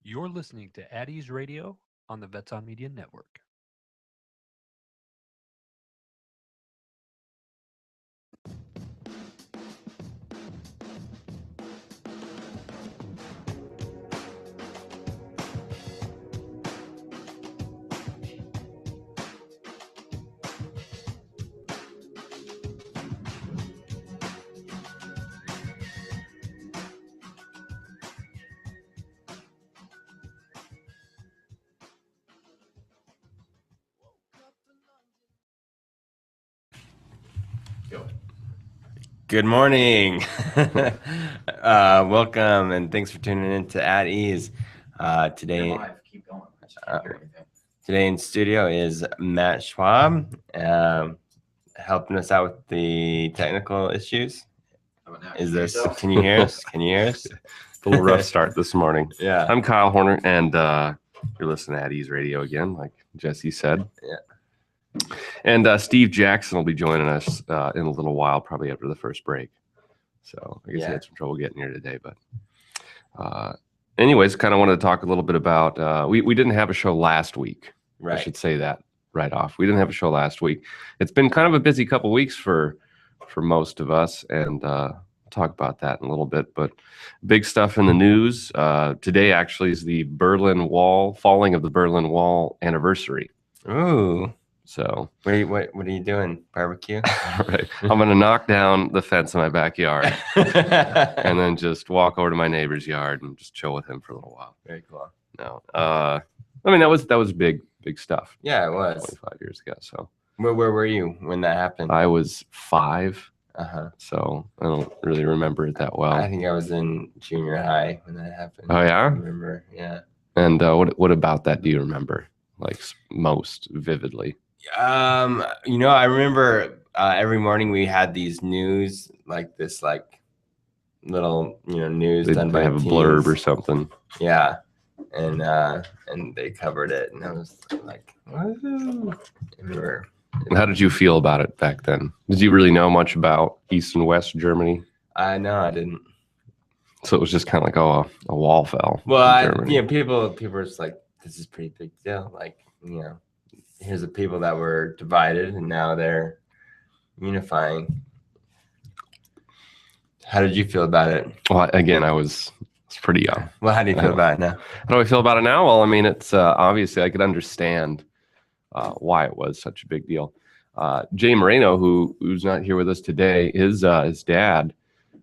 You're listening to Addie's Radio on the Vets on Media Network. Good morning. Welcome and thanks for tuning in to At Ease. Today in studio is Matt Schwab, helping us out with the technical issues. Can you hear us? Can you hear us? A little rough start this morning. Yeah. I'm Kyle Horner, and you're listening to At Ease Radio again, like Jesse said. Yeah. And Steve Jackson will be joining us in a little while, probably after the first break. So I guess he had some trouble getting here today. But anyways, kind of wanted to talk a little bit about, we didn't have a show last week. Right. I should say that right off. We didn't have a show last week. It's been kind of a busy couple weeks for most of us, and talk about that in a little bit. But big stuff in the news. Today actually is the falling of the Berlin Wall anniversary. Ooh. So what are you doing? Barbecue? Right. I'm going to knock down the fence in my backyard and then just walk over to my neighbor's yard and just chill with him for a little while. Very cool. No. I mean, that was big stuff. Yeah, it was 25 years ago. So where were you when that happened? I was 5. Uh-huh. So I don't really remember it that well. I think I was in junior high when that happened. Oh, yeah? I remember, yeah. And what about that do you remember, like, most vividly? I remember every morning we had these news, like this, like little, news done by have a teams. blurb or something. Yeah, and they covered it, and I was like, woo! And how did you feel about it back then? Did you really know much about East and West Germany? I didn't. So it was just kind of like, a wall fell. Well, people were just like, this is a pretty big deal. Like, here's the people that were divided and now they're unifying. How did you feel about it? Well, again, I was pretty young. Well, how do you feel about it now? How do I feel about it now? Well, I mean, it's obviously I could understand why it was such a big deal. Jay Moreno, who's not here with us today, his dad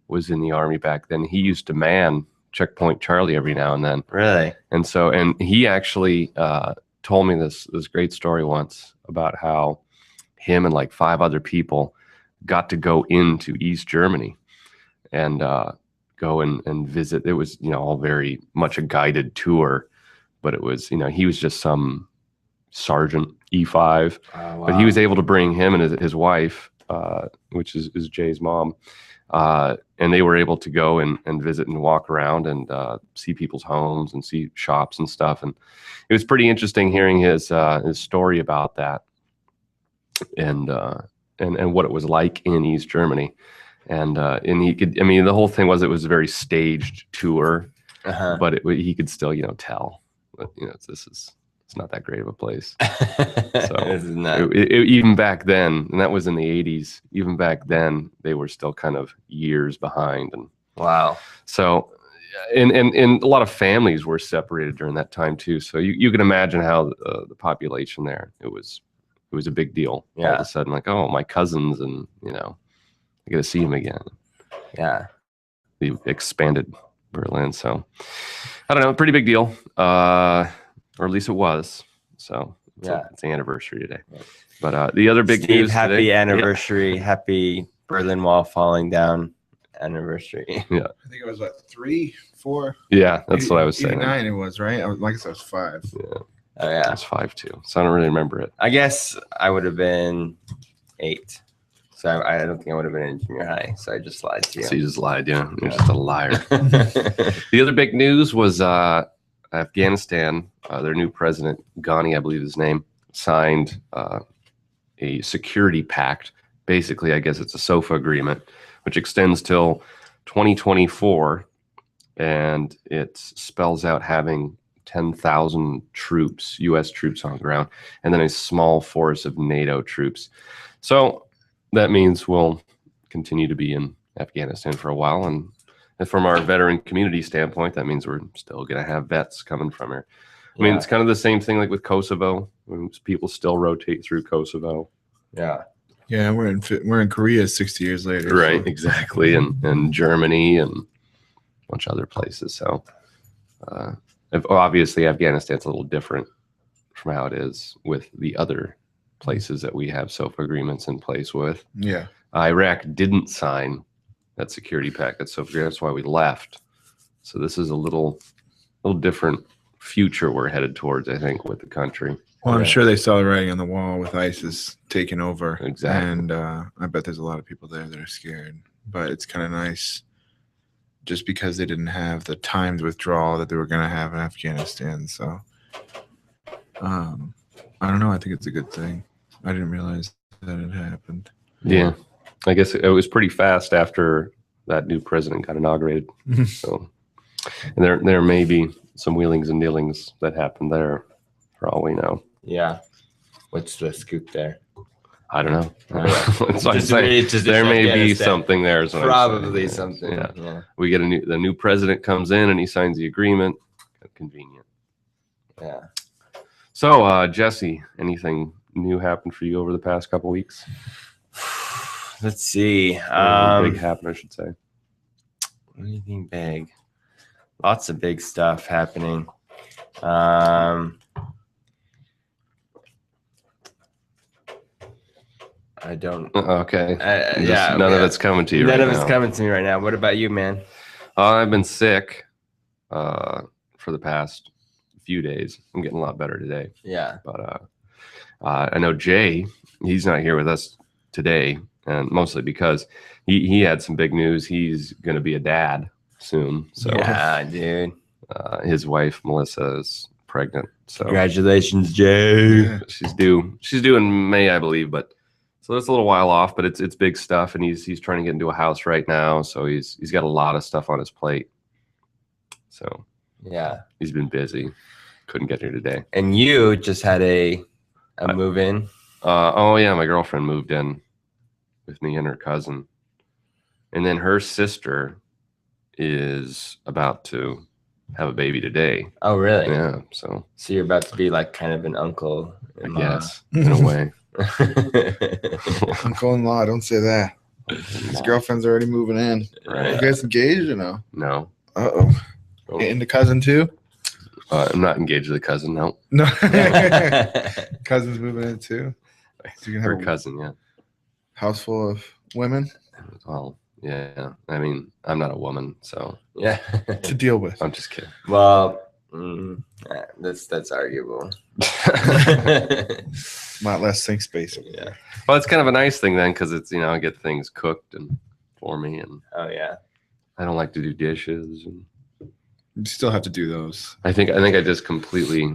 was in the Army back then. He used to man Checkpoint Charlie every now and then. Really? And he actually told me this great story once about how him and like 5 other people got to go into East Germany and go and visit. It was, all very much a guided tour, but it was, he was just some Sergeant E5, wow. But he was able to bring him and his wife, which is Jay's mom, and they were able to go and visit and walk around and see people's homes and see shops and stuff. And it was pretty interesting hearing his story about that and what it was like in East Germany. And he could, the whole thing was, it was a very staged tour, but he could still, tell that, it's not that great of a place. So even back then, and that was in the 80s, even back then, they were still kind of years behind. And wow. So, and a lot of families were separated during that time too. So you can imagine how the population there, it was a big deal. Yeah. All of a sudden, like, oh, my cousins, and I got to see him again. Yeah. The expanded Berlin. So I don't know, pretty big deal. Or at least it was. So it's the anniversary today. Yeah. But the other big news happy today, anniversary. Yeah. Happy Berlin Wall falling down anniversary. Yeah. I think it was 3, 4. Yeah, that's what I was saying. 89 it was, right? I guess I was 5. Yeah. Oh yeah. I was 5 too. So I don't really remember it. I guess I would have been 8. So I don't think I would have been in junior high. So I just lied to you. So you just lied, yeah. You're just a liar. The other big news was Afghanistan, their new president, Ghani, I believe his name, signed a security pact. Basically, I guess it's a SOFA agreement, which extends till 2024, and it spells out having 10,000 troops, U.S. troops on the ground, and then a small force of NATO troops. So that means we'll continue to be in Afghanistan for a while. And from our veteran community standpoint, that means we're still going to have vets coming from here. I mean, it's kind of the same thing like with Kosovo. People still rotate through Kosovo. Yeah. Yeah, we're in Korea 60 years later. Right, so- exactly. And Germany and a bunch of other places. So obviously Afghanistan's a little different from how it is with the other places that we have SOFA agreements in place with. Yeah. Iraq didn't sign that security package, so that's why we left. So this is a little different future we're headed towards, I think, with the country. Well, I'm Yeah. sure they saw the writing on the wall with ISIS taking over. Exactly. And I bet there's a lot of people there that are scared. But it's kind of nice just because they didn't have the timed withdrawal that they were going to have in Afghanistan. So I don't know. I think it's a good thing. I didn't realize that it happened. Yeah, I guess it was pretty fast after that new president got inaugurated. So, and there may be some wheelings and dealings that happened there, for all we know. Yeah. What's the scoop there? I don't know. Yeah. That's what I'm Just- saying. it's just There may be Afghanistan. something there. Is what I'm Probably saying. something. Yeah, Yeah. we get the new president comes in and he signs the agreement. Convenient. Yeah. So, Jesse, anything new happened for you over the past couple weeks? Let's see. Anything big happened, I should say. Anything big? Lots of big stuff happening. I don't. Okay. Yeah. None of yeah. it's coming to you None right of it's now. coming to me right now. What about you, man? I've been sick for the past few days. I'm getting a lot better today. Yeah. But I know Jay, he's not here with us today, and mostly because he had some big news. He's going to be a dad soon. So Yeah, dude. his wife, Melissa, is pregnant. So Congratulations, Jay. Yeah. she's due in May, I believe, but so that's a little while off, but it's big stuff, and he's trying to get into a house right now, so he's got a lot of stuff on his plate. So Yeah. he's been busy. Couldn't get here today. And you just had a move in. Oh yeah, my girlfriend moved in with me and her cousin, and then her sister is about to have a baby today. Oh, really? Yeah, so So you're about to be like kind of an uncle. I guess in a way. Uncle-in-law, don't say that. His girlfriend's already moving in. You Right? guys engaged or no? No, Uh-oh. Getting the cousin too? I'm not engaged with a cousin. No, No. Cousin's moving in too. So you can her have a cousin. Yeah. house full of women Well, yeah. I mean, I'm not a woman, so Yeah. to deal with. I'm just kidding. Well, that's arguable. A lot less sink space over there. Well, it's kind of a nice thing then, because it's I get things cooked and for me, and Oh yeah. I don't like to do dishes, and You still have to do those. I think I just completely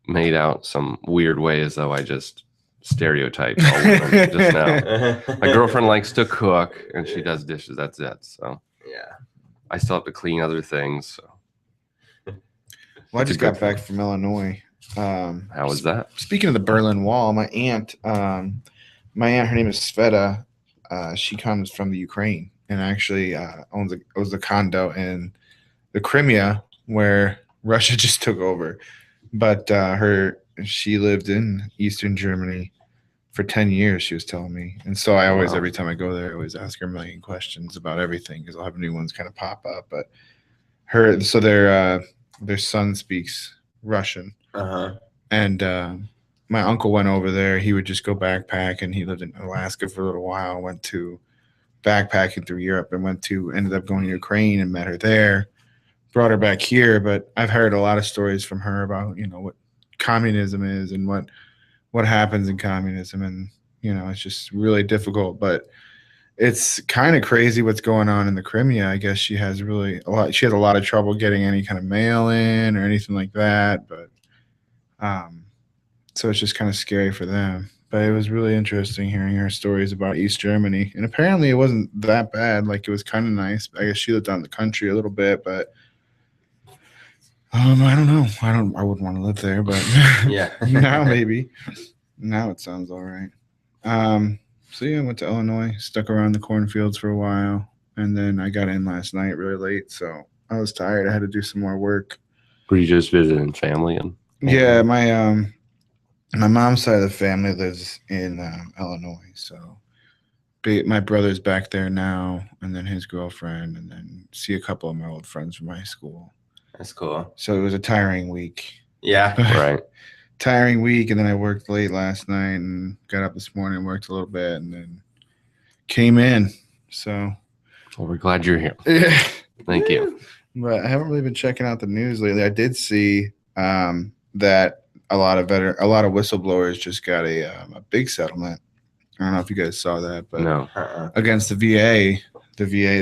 made out some weird way as though I just stereotyped all women just now. My girlfriend likes to cook and she does dishes. That's it. So Yeah. I still have to clean other things. So Well, I It's a just good got back from Illinois. how was that? Speaking of the Berlin Wall, my aunt, her name is Sveta. She comes from the Ukraine and actually owns a condo in the Crimea where Russia just took over. But she lived in Eastern Germany for 10 years, she was telling me. And so I always, Wow. every time I go there, I always ask her a million questions about everything because I'll have new ones kind of pop up. But their son speaks Russian. Uh-huh. And my uncle went over there. He would just go backpack, and he lived in Alaska for a little while. Went to backpacking through Europe and ended up going to Ukraine and met her there. Brought her back here, but I've heard a lot of stories from her about what communism is and what happens in communism, and it's just really difficult. But it's kind of crazy what's going on in the Crimea. I guess she has a lot of trouble getting any kind of mail in or anything like that. But so it's just kind of scary for them. But it was really interesting hearing her stories about East Germany. And apparently it wasn't that bad. Like, it was kind of nice. I guess she lived out in the country a little bit, but I don't know. I wouldn't want to live there, but Yeah. now maybe. Now it sounds all right. So yeah, I went to Illinois, stuck around the cornfields for a while, and then I got in last night really late, so I was tired. I had to do some more work. Were you just visiting family? And Yeah, my mom's side of the family lives in Illinois, so my brother's back there now, and then his girlfriend, and then see a couple of my old friends from high school. That's cool. So it was a tiring week. Yeah. right. Tiring week, and then I worked late last night and got up this morning and worked a little bit, and then came in. So Well, we're glad you're here. yeah. Thank you. But I haven't really been checking out the news lately. I did see that a lot of whistleblowers just got a big settlement. I don't know if you guys saw that, but No. against the VA,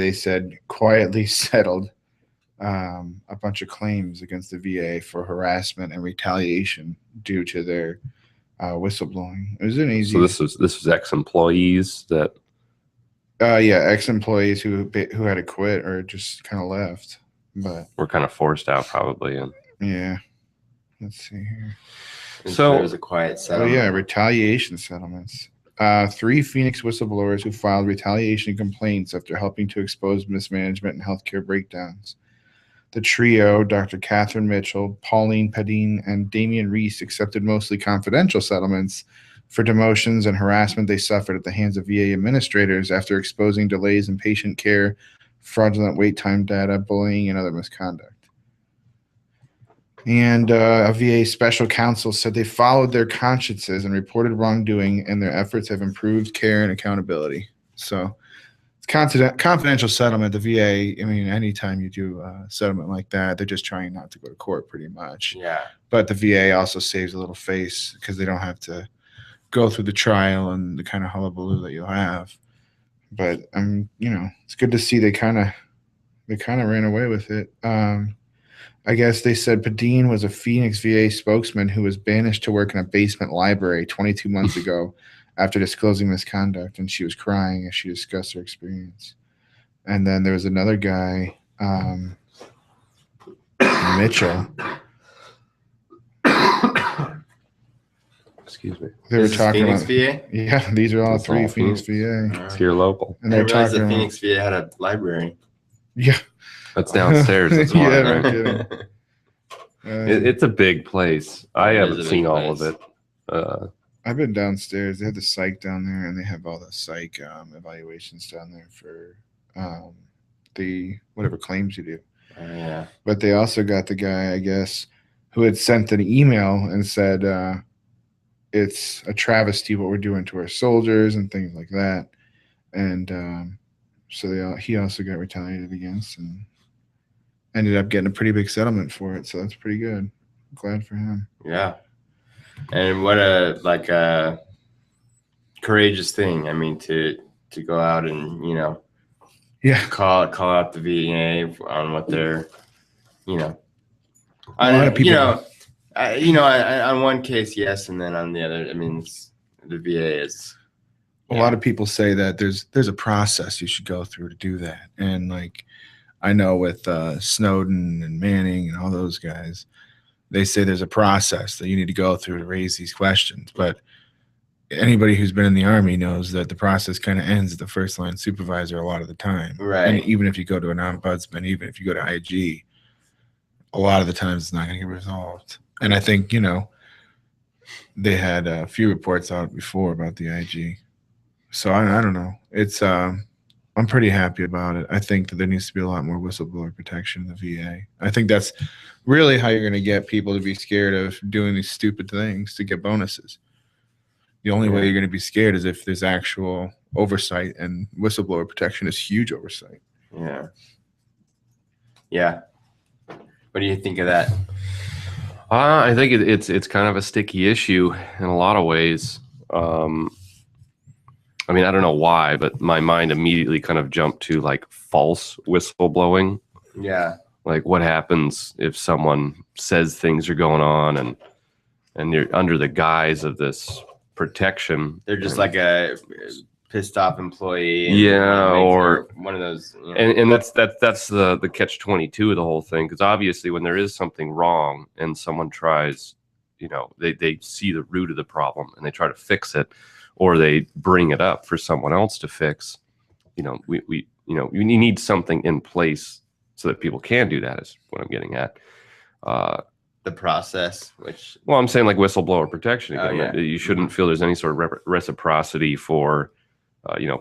they said quietly settled a bunch of claims against the VA for harassment and retaliation due to their whistleblowing. It was an easy. So this was ex-employees that. Ex-employees who had to quit or just kind of left, but were kind of forced out probably. And yeah. Let's see here. So there was a quiet Oh settlement. yeah, retaliation settlements. 3 Phoenix whistleblowers who filed retaliation complaints after helping to expose mismanagement and healthcare breakdowns. The trio, Dr. Catherine Mitchell, Pauline Padine, and Damian Reese, accepted mostly confidential settlements for demotions and harassment they suffered at the hands of VA administrators after exposing delays in patient care, fraudulent wait time data, bullying, and other misconduct. And a VA special counsel said they followed their consciences and reported wrongdoing, and their efforts have improved care and accountability. So it's confidential settlement. The VA, I mean, anytime you do a settlement like that, they're just trying not to go to court pretty much. Yeah. But the VA also saves a little face because they don't have to go through the trial and the kind of hullabaloo that you'll have. But it's good to see they kind of ran away with it. I guess they said Padine was a Phoenix VA spokesman who was banished to work in a basement library 22 months ago after disclosing misconduct, and she was crying as she discussed her experience. And then there was another guy, Mitchell. excuse me. They were This is talking Phoenix about. VA? Yeah, these are all That's 3 all Phoenix VA. It's here local. And I they're didn't realize talking that about. Phoenix VA had a library. Yeah. That's downstairs. That's why, Yeah, right? no kidding. It's a big place. I It is a haven't big seen all of place. it. I've been downstairs. They have the psych down there, and they have all the psych evaluations down there for the whatever claims you do. Yeah. But they also got the guy, I guess, who had sent an email and said it's a travesty what we're doing to our soldiers and things like that. And so he also got retaliated against and ended up getting a pretty big settlement for it. So that's pretty good. Glad for him. Yeah. And what a courageous thing. I mean, to go out and, Yeah. call out the VA on what they're, A lot of people. on one case, yes. And then on the other, I mean, the VA is. A lot of people say that there's a process you should go through to do that. And like, I know with Snowden and Manning and all those guys, they say there's a process that you need to go through to raise these questions. But anybody who's been in the Army knows that the process kind of ends at the first line supervisor a lot of the time. Right. And even if you go to an ombudsman, even if you go to IG, a lot of the times it's not going to get resolved. And I think, they had a few reports out before about the IG. So I don't know. It's I'm pretty happy about it. I think that there needs to be a lot more whistleblower protection in the VA. I think that's really how you're going to get people to be scared of doing these stupid things to get bonuses. The only way you're going to be scared is if there's actual oversight, and whistleblower protection is huge oversight. Yeah. Yeah. What do you think of that? I think it's kind of a sticky issue in a lot of ways. I mean, I don't know why, but my mind immediately kind of jumped to like false whistleblowing. Yeah. Like what happens if someone says things are going on and you're under the guise of this protection. They're just and- like a pissed off employee. Yeah, makes or one of those. And that's the catch-22 of the whole thing, because obviously when there is something wrong and someone tries, they see the root of the problem and they try to fix it, or they bring it up for someone else to fix. We you need something in place so that people can do that, is what I'm getting at. The process, well, I'm saying like whistleblower protection again. Yeah. You shouldn't feel there's any sort of reciprocity for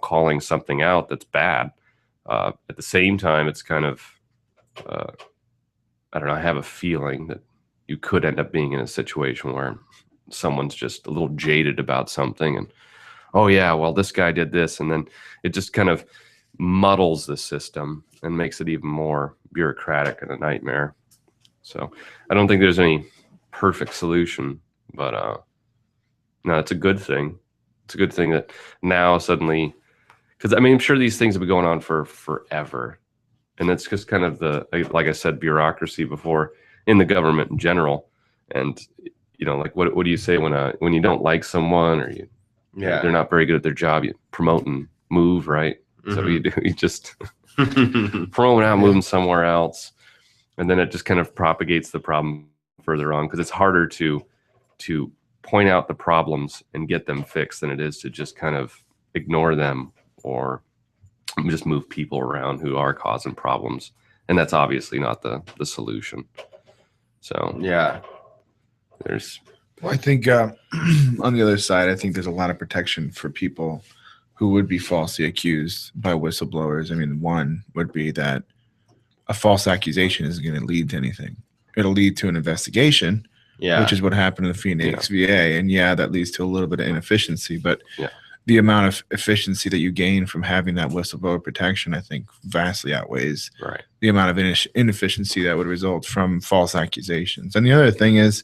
calling something out that's bad. At the same time, it's kind of I don't know, I have a feeling that you could end up being in a situation where someone's just a little jaded about something and, oh yeah, well, this guy did this, and then it just kind of muddles the system and makes it even more bureaucratic and a nightmare. So I don't think there's any perfect solution, but no, it's a good thing. It's a good thing that now suddenly, because I mean, I'm sure these things have been going on for forever, and it's just kind of like I said, bureaucracy before in the government in general. And like what do you say when you don't like someone, or they're not very good at their job, you promote and move, right? Mm-hmm. So you do, you just promote out, moving somewhere else. And then it just kind of propagates the problem further on, because it's harder to point out the problems and get them fixed than it is to just kind of ignore them or just move people around who are causing problems. And that's obviously not the solution. So yeah, I think on the other side, I think there's a lot of protection for people who would be falsely accused by whistleblowers. I mean, one would be that a false accusation isn't going to lead to anything. It'll lead to an investigation, which is what happened in the Phoenix VA. And that leads to a little bit of inefficiency, but the amount of efficiency that you gain from having that whistleblower protection, I think, vastly outweighs the amount of inefficiency that would result from false accusations. And the other thing is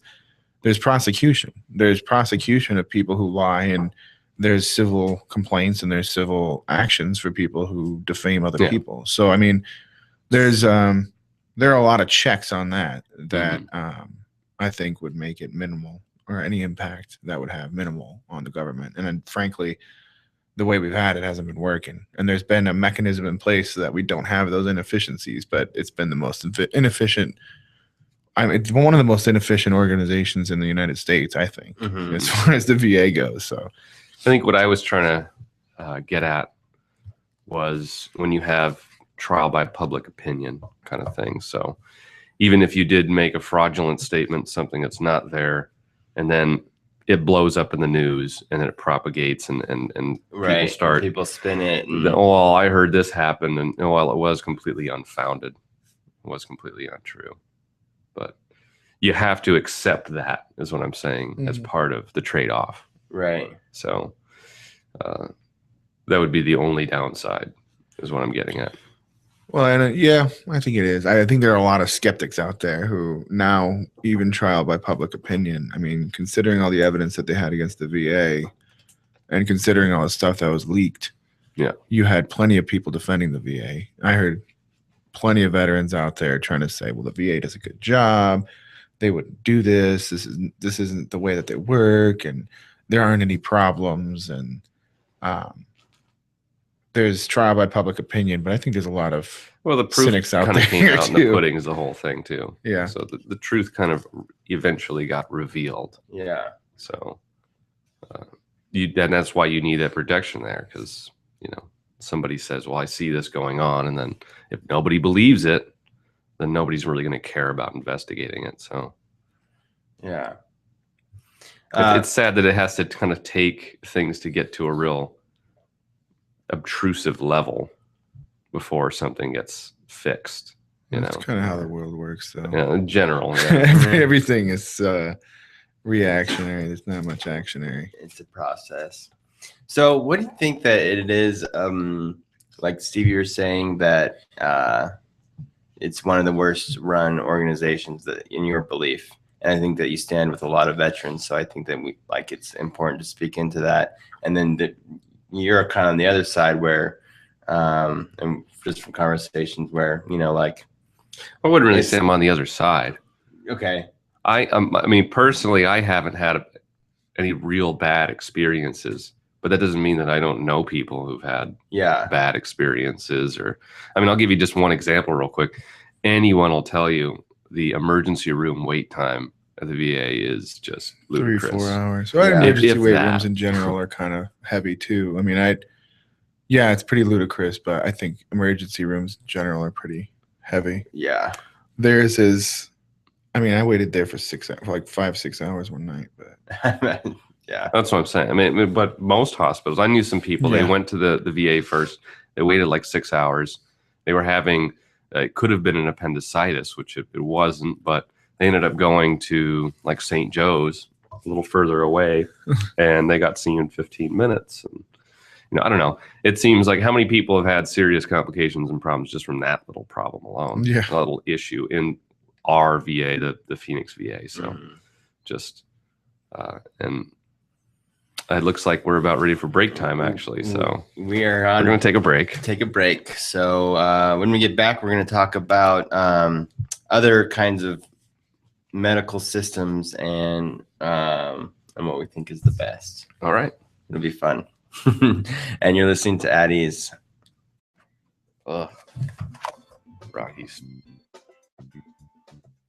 there's prosecution. There's prosecution of people who lie, and there's civil complaints, and there's civil actions for people who defame other people. So, I mean, there are a lot of checks on that I think would make it minimal, or any impact that would have minimal on the government. And then, frankly, the way we've had it hasn't been working. And there's been a mechanism in place so that we don't have those inefficiencies, but it's been the most inefficient. It's one of the most inefficient organizations in the United States, I think, as far as the VA goes. So I think what I was trying to get at was when you have trial by public opinion kind of thing. So even if you did make a fraudulent statement, something that's not there, and then it blows up in the news, and then it propagates, and people spin it. Well, I heard this happen, and it was completely unfounded. It was completely untrue. But you have to accept that, is what I'm saying, as part of the trade-off. Right. So that would be the only downside, is what I'm getting at. Well, and I think it is. I think there are a lot of skeptics out there who now even trial by public opinion. I mean, considering all the evidence that they had against the VA, and considering all the stuff that was leaked, you had plenty of people defending the VA. I heard plenty of veterans out there trying to say, well, the VA does a good job. They wouldn't do this. This isn't the way that they work, and there aren't any problems. And there's trial by public opinion, but I think there's a lot of the proof cynics out kind of there came out in the too. pudding is the whole thing too. Yeah. So the truth kind of eventually got revealed. Yeah. So and that's why you need that protection there, because somebody says, well, I see this going on, and then if nobody believes it, then nobody's really going to care about investigating it. So yeah, it's sad that it has to kind of take things to get to a real obtrusive level before something gets fixed. That's kind of how the world works, though. Yeah, in general. Everything is reactionary. There's not much actionary. It's a process. So what do you think that it is? Like Steve, you're saying that it's one of the worst run organizations, that in your belief. And I think that you stand with a lot of veterans. So I think that it's important to speak into that. And then you're kind of on the other side where, and just from conversations where, I wouldn't really say I'm on the other side. Okay. I mean, personally, I haven't had any real bad experiences but that doesn't mean that I don't know people who've had Yeah. bad experiences. Or, I mean, I'll give you just one example real quick. Anyone will tell you the emergency room wait time at the VA is just ludicrous. 3-4 hours. Well, Yeah. emergency If weight that. rooms in general are kind of heavy too. I mean, yeah, it's pretty ludicrous, but I think emergency rooms in general are pretty heavy. Yeah. Theirs is, I mean, I waited there for like 5-6 hours one night, but Yeah. That's what I'm saying. I mean, but most hospitals, I knew some people, they Yeah. went to the VA first. They waited like 6 hours. They were having, it could have been an appendicitis, which it wasn't, but they ended up going to like St. Joe's, a little further away, and they got seen in 15 minutes. And, I don't know. It seems like how many people have had serious complications and problems just from that little problem alone, Yeah. a little issue in our VA, the Phoenix VA. So just, and it looks like we're about ready for break time, actually. So we are we're going to take a break. take a break. So when we get back, we're going to talk about other kinds of medical systems and what we think is the best. All right. It'll be fun. And you're listening to Addie's. Rockies.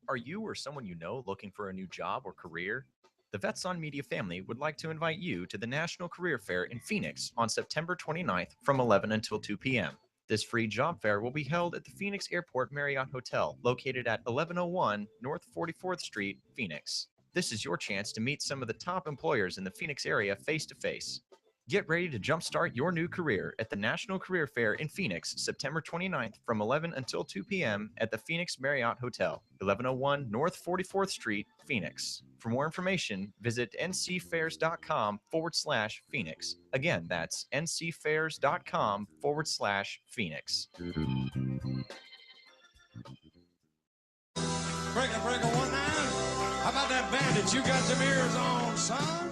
Are you or someone you know looking for a new job or career? The Vets on Media family would like to invite you to the National Career Fair in Phoenix on September 29th from 11 until 2 p.m. This free job fair will be held at the Phoenix Airport Marriott Hotel, located at 1101 North 44th Street, Phoenix. This is your chance to meet some of the top employers in the Phoenix area face-to-face. Get ready to jumpstart your new career at the National Career Fair in Phoenix, September 29th from 11 until 2 p.m. at the Phoenix Marriott Hotel, 1101 North 44th Street, Phoenix. For more information, visit ncfairs.com/Phoenix. Again, that's ncfairs.com/Phoenix. Breaker, 1-9. How about that bandit? You got some ears on, son?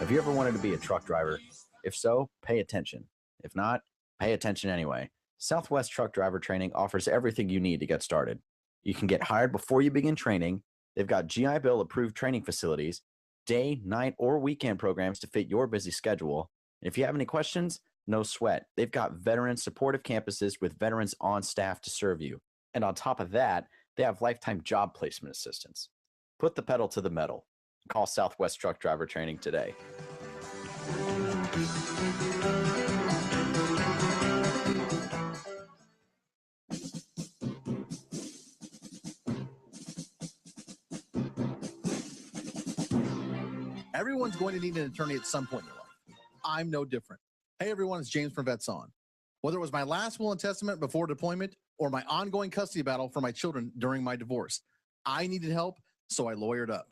Have you ever wanted to be a truck driver? If so, pay attention. If not, pay attention anyway. Southwest Truck Driver Training offers everything you need to get started. You can get hired before you begin training. They've got GI Bill approved training facilities, day, night, or weekend programs to fit your busy schedule. And if you have any questions, no sweat. They've got veteran supportive campuses with veterans on staff to serve you. And on top of that, they have lifetime job placement assistance. Put the pedal to the metal. Call Southwest Truck Driver Training today. Everyone's going to need an attorney at some point in your life. I'm no different. Hey everyone, it's James from Vets On. Whether it was my last will and testament before deployment or my ongoing custody battle for my children during my divorce, I needed help, so I lawyered up.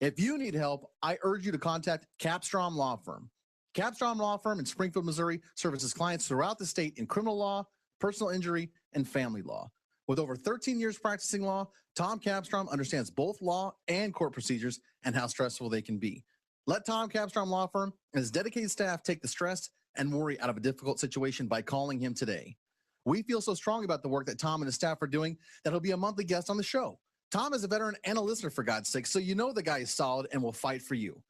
If you need help, I urge you to contact Capstrom Law Firm. Capstrom Law Firm in Springfield, Missouri services clients throughout the state in criminal law, personal injury, and family law. With over 13 years practicing law, Tom Capstrom understands both law and court procedures and how stressful they can be. Let Tom Capstrom Law Firm and his dedicated staff take the stress and worry out of a difficult situation by calling him today. We feel so strong about the work that Tom and his staff are doing that he'll be a monthly guest on the show. Tom is a veteran and a listener, for God's sake, so you know the guy is solid and will fight for you.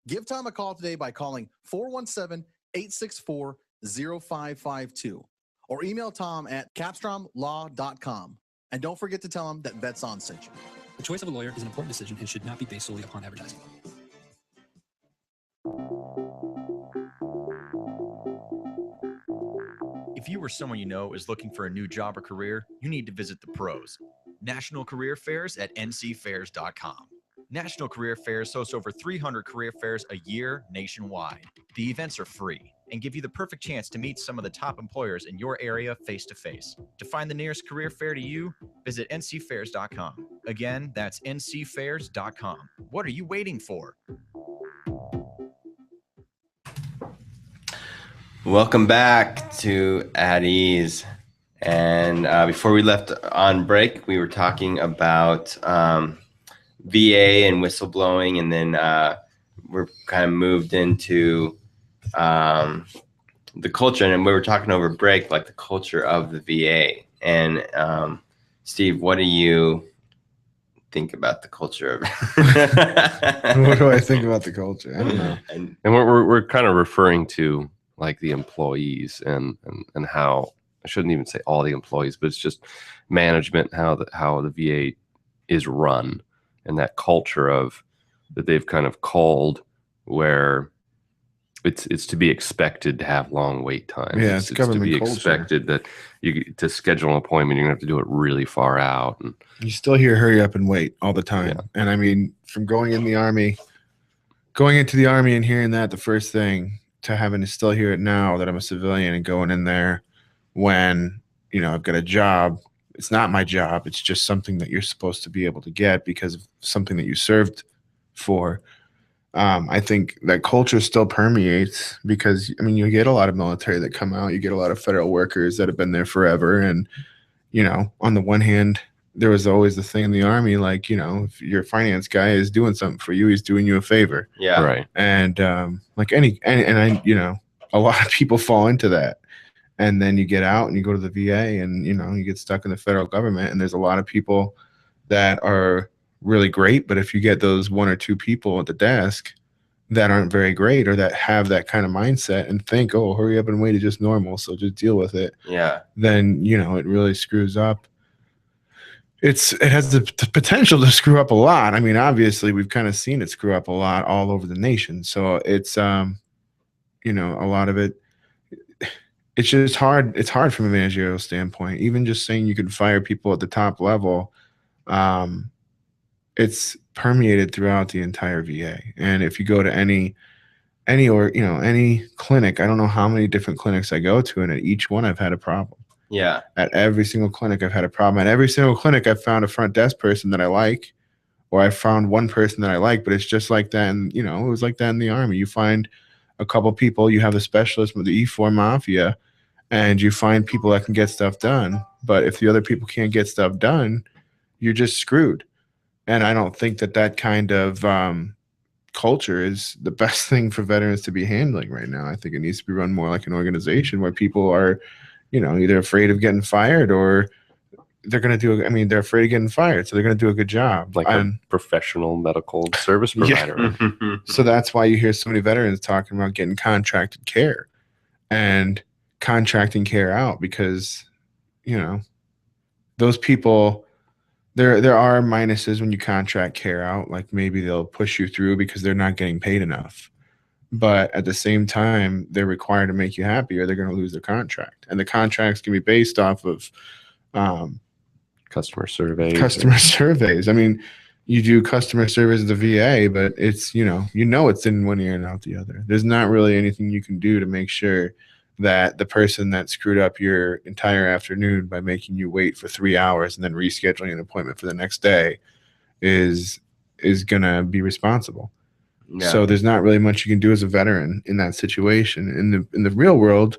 Give Tom a call today by calling 417-864-0552 or email Tom at capstromlaw.com. And don't forget to tell him that Vets On sent you. The choice of a lawyer is an important decision and should not be based solely upon advertising. If you or someone you know is looking for a new job or career, you need to visit the pros. National Career Fairs at ncfairs.com. National Career Fairs hosts over 300 career fairs a year nationwide. The events are free and give you the perfect chance to meet some of the top employers in your area face-to-face. To find the nearest career fair to you, visit ncfairs.com. Again, that's ncfairs.com. What are you waiting for? Welcome back to At Ease. And before we left on break, we were talking about VA and whistleblowing, and then we're kind of moved into the culture. And we were talking over break, like the culture of the VA. And Steve, what do you think about the culture of What do I think about the culture? I don't know. And And we're kind of referring to like the employees and how, I shouldn't even say all the employees, but it's just management, how the VA is run, and that culture of that they've kind of called, where it's to be expected to have long wait times. Yeah, it's to government be culture. expected that to schedule an appointment, you're gonna have to do it really far out. And You still hear hurry up and wait all the time. Yeah. And I mean, from going into the army and hearing that the first thing, to having to still hear it now that I'm a civilian and going in there when, I've got a job. It's not my job. It's just something that you're supposed to be able to get because of something that you served for. I think that culture still permeates because, you get a lot of military that come out. You get a lot of federal workers that have been there forever. And, on the one hand, there was always the thing in the army, like, if your finance guy is doing something for you, he's doing you a favor. yeah, right. And like a lot of people fall into that. And then you get out and you go to the VA and, you get stuck in the federal government. And there's a lot of people that are really great. But if you get those one or two people at the desk that aren't very great or that have that kind of mindset and think, oh, hurry up and wait is just normal, so just deal with it, yeah, then, it really screws up. It has the potential to screw up a lot. I mean, obviously, we've kind of seen it screw up a lot all over the nation. So it's, a lot of it, it's just hard. It's hard from a managerial standpoint. Even just saying you can fire people at the top level, it's permeated throughout the entire VA. And if you go to any clinic, I don't know how many different clinics I go to, and at each one I've had a problem. yeah, At every single clinic, I've had a problem. At every single clinic, I've found a front desk person that I like, or I found one person that I like, but it's just like that. And, it was like that in the Army. You find a couple people, you have the specialist with the E4 Mafia, and you find people that can get stuff done. But if the other people can't get stuff done, you're just screwed. And I don't think that kind of culture is the best thing for veterans to be handling right now. I think it needs to be run more like an organization where people are, either afraid of getting fired or they're going to do, they're afraid of getting fired. So they're going to do a good job. Like a professional medical service provider. So that's why you hear so many veterans talking about getting contracted care and contracting care out because, those people, there are minuses when you contract care out. Like maybe they'll push you through because they're not getting paid enough. But at the same time, they're required to make you happy or they're going to lose their contract. And the contracts can be based off of Customer surveys. Surveys. You do customer service at the VA, but it's, it's in one ear and out the other. There's not really anything you can do to make sure that the person that screwed up your entire afternoon by making you wait for 3 hours and then rescheduling an appointment for the next day is going to be responsible. yeah. So there's not really much you can do as a veteran in that situation. In the real world,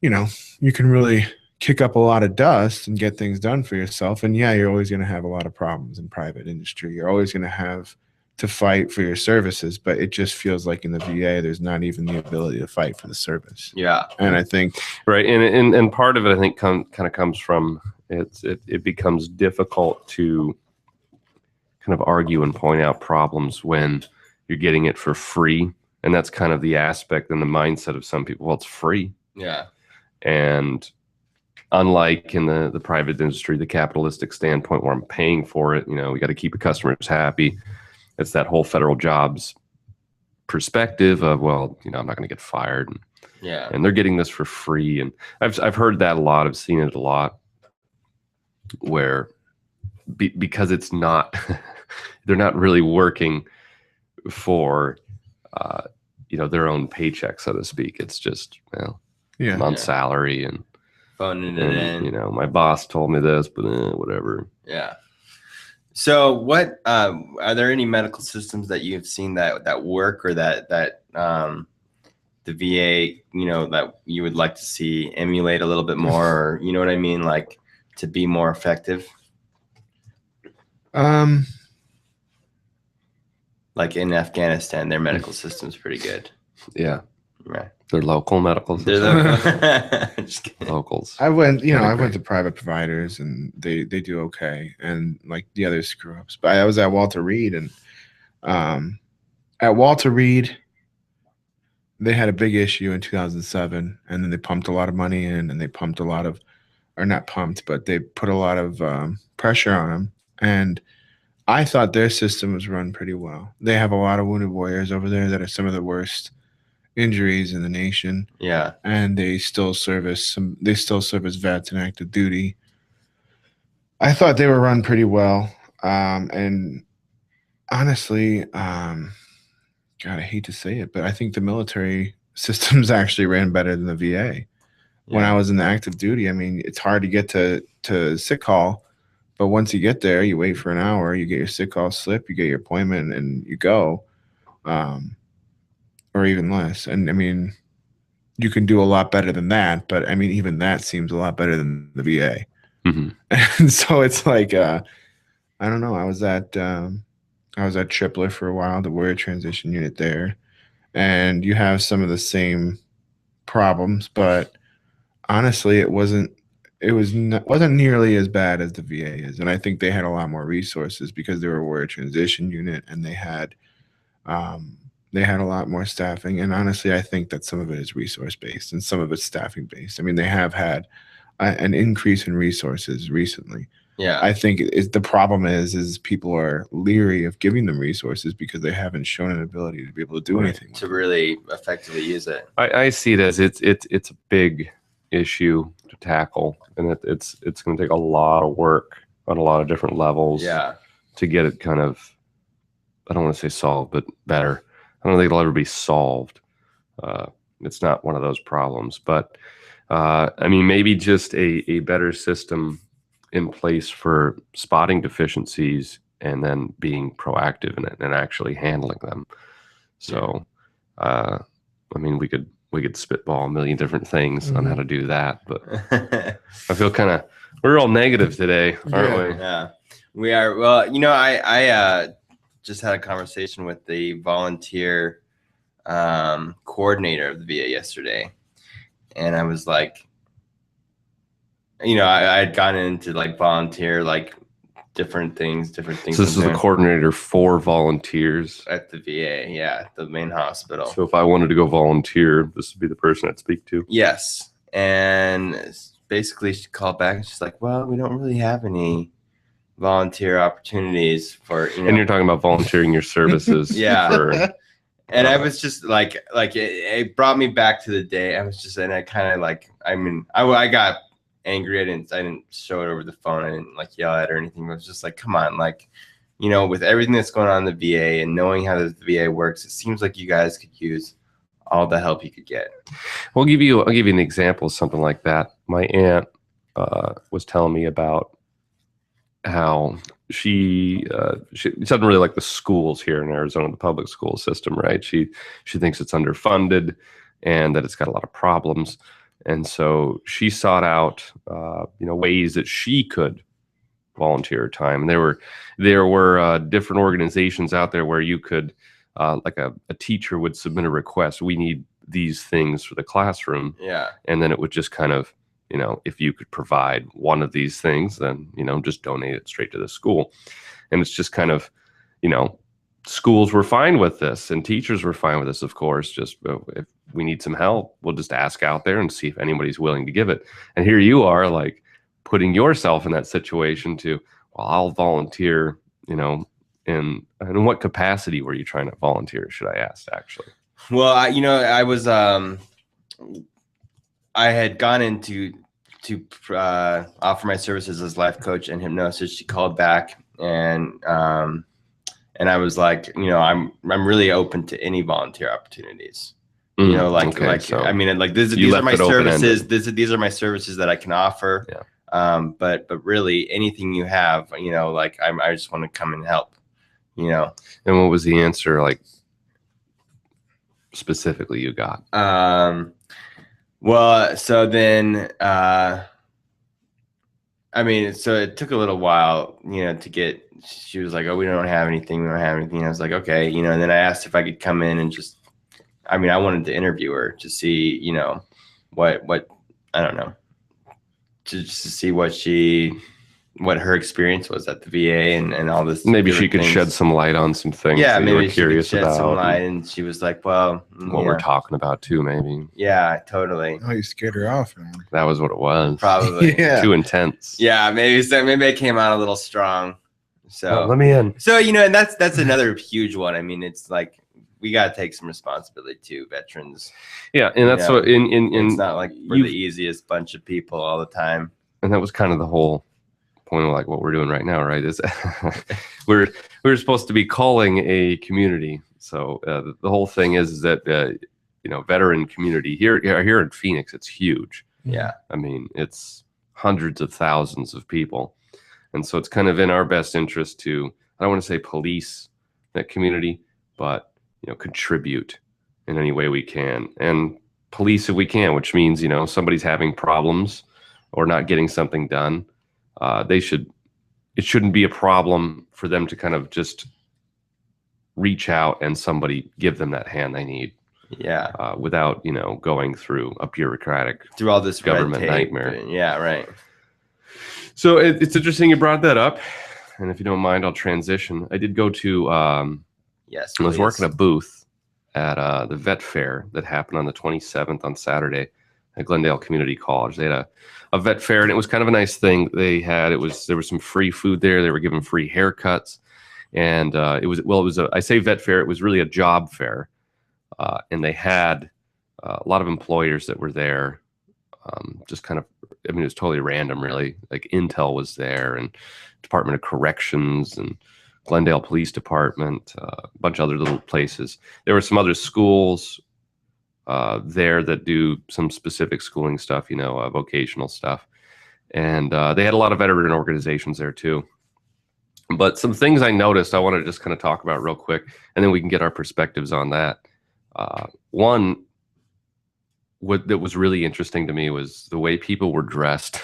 you can really kick up a lot of dust and get things done for yourself. And yeah, you're always going to have a lot of problems in private industry. You're always going to have to fight for your services, but it just feels like in the VA, there's not even the ability to fight for the service. Yeah. And I think, Right. And part of it, I think, kind of comes from it becomes difficult to kind of argue and point out problems when you're getting it for free. And that's kind of the aspect and the mindset of some people. Well, it's free. Yeah. And unlike in the private industry, the capitalistic standpoint where I'm paying for it, we got to keep the customers happy. It's that whole federal jobs perspective of, well, I'm not going to get fired. Yeah. And they're getting this for free. And I've heard that a lot. I've seen it a lot where because it's not, they're not really working for, their own paycheck, so to speak. It's just, yeah, I'm on salary and Phoning it in. My boss told me this, but whatever. Yeah. So what, are there any medical systems that you've seen that work or that the VA, that you would like to see emulate a little bit more, or, you know what I mean? Like to be more effective? Like in Afghanistan, their medical system's pretty good. Yeah. Yeah. They're local medical They're systems. the- Just kidding. Locals. I went, you know, Kinda I went great. to private providers and they do okay, and like the other screw ups. But I was at Walter Reed, and at Walter Reed, they had a big issue in 2007, and then they pumped a lot of money in, and they pumped a lot of, or not pumped, but they put a lot of pressure on them. And I thought their system was run pretty well. They have a lot of wounded warriors over there that are some of the worst injuries in the nation, Yeah. and they still service vets and active duty. I thought they were run pretty well. And honestly, God, I hate to say it, but I think the military systems actually ran better than the VA. When I was in the active duty, I mean, it's hard to get to sick call, but once you get there, you wait for an hour, you get your sick call slip, you get your appointment, and you go, or even less. And I mean, you can do a lot better than that, but I mean, even that seems a lot better than the VA. Mm-hmm. And so it's like, I don't know. I was at Tripler for a while, the warrior transition unit there, and you have some of the same problems, but honestly, it wasn't nearly as bad as the VA is. And I think they had a lot more resources because they were a warrior transition unit, and they had a lot more staffing. And honestly, I think that some of it is resource based and some of it's staffing based. I mean, they have had an increase in resources recently. Yeah. I think the problem is people are leery of giving them resources because they haven't shown an ability to be able to do anything to really effectively use it. I see it as it's a big issue to tackle, and it's going to take a lot of work on a lot of different levels. Yeah. To get it kind of, I don't want to say solved, but better. I don't think it'll ever be solved. It's not one of those problems, but I mean, maybe just a better system in place for spotting deficiencies and then being proactive in it and actually handling them. So, I mean, we could spitball a million different things on how to do that, but I feel we're all negative today, aren't we? Yeah, we are. Well, you know, I just had a conversation with the volunteer coordinator of the VA yesterday, and I was like, you know, I had gotten into like volunteer, like different things. So this is the coordinator for volunteers at the VA. Yeah, the main hospital. So if I wanted to go volunteer, this would be the person I'd speak to. Yes. And basically she called back and she's like, well, we don't really have any volunteer opportunities for, you know. And you're talking about volunteering your services. Yeah. And I was just like it brought me back to the day. I was just, and I kind of like, I mean, I got angry. I didn't show it over the phone. I didn't like yell at her or anything. I was just like, come on, like, you know, with everything that's going on in the VA and knowing how the VA works, it seems like you guys could use all the help you could get. I'll give you an example of something like that. My aunt was telling me about how she doesn't really like the schools here in Arizona, the public school system, right? She thinks it's underfunded and that it's got a lot of problems. And so she sought out, ways that she could volunteer her time. And there were different organizations out there where you could, like a teacher would submit a request. We need these things for the classroom. Yeah. And then it would just kind of, you know, if you could provide one of these things, then, you know, just donate it straight to the school. And it's just kind of, you know, schools were fine with this and teachers were fine with this, of course. Just if we need some help, we'll just ask out there and see if anybody's willing to give it. And here you are, like, putting yourself in that situation to, well, I'll volunteer, you know, in what capacity were you trying to volunteer, should I ask, actually? Well, I was, I had gone into to offer my services as life coach and hypnosis. She called back and I was like, you know, I'm really open to any volunteer opportunities. You know, so I mean, like these are my services. These are my services that I can offer. Yeah. But really anything you have, you know, like I just want to come and help, you know. And what was the answer, like, specifically you got? Well, so then, I mean, so it took a little while, you know, to get, she was like, oh, we don't have anything. I was like, okay, you know, and then I asked if I could come in and just I mean, I wanted to interview her to see, you know, what I don't know, just to see what her experience was at the VA and all this. Maybe she different could things. shed some light on some things Yeah, that you were maybe she could curious shed about. some light, and and she was like, "Well, what we're talking about too, maybe. yeah, totally, Oh, you scared her off, man. That was what it was. probably, Yeah. Too intense. yeah, maybe so. Maybe I came out a little strong, so Let me in. So, you know, and that's another huge one. I mean, it's like we got to take some responsibility too, veterans. Yeah, and that's Yeah. what It's not like we're the you've- easiest bunch of people all the time. and that was kind of the whole point of like what we're doing right now, right? Is we're supposed to be calling a community. So the whole thing is that you know, veteran community here in Phoenix, it's huge. Yeah. I mean, it's hundreds of thousands of people, and so it's kind of in our best interest to, I don't want to say police that community, but you know, contribute in any way we can, and police if we can, which means, you know, somebody's having problems or not getting something done. It shouldn't be a problem for them to kind of just reach out and somebody give them that hand they need. Yeah. Without, you know, going through a bureaucratic Through all this government red tape nightmare. and- yeah. Right. So it's interesting you brought that up, and if you don't mind, I'll transition. I did go to Yes. I was please. working a booth at the vet fair that happened on the 27th on Saturday at Glendale Community College. They had a vet fair, and it was kind of a nice thing. There was some free food there. They were giving free haircuts, and I say vet fair. It was really a job fair, and they had a lot of employers that were there. Just kind of, I mean, it was totally random, really. Like Intel was there, and Department of Corrections, and Glendale Police Department, a bunch of other little places. There were some other schools there that do some specific schooling stuff, you know, vocational stuff. And they had a lot of veteran organizations there too. But some things I noticed, I want to just kind of talk about real quick, and then we can get our perspectives on that. One, that was really interesting to me was the way people were dressed,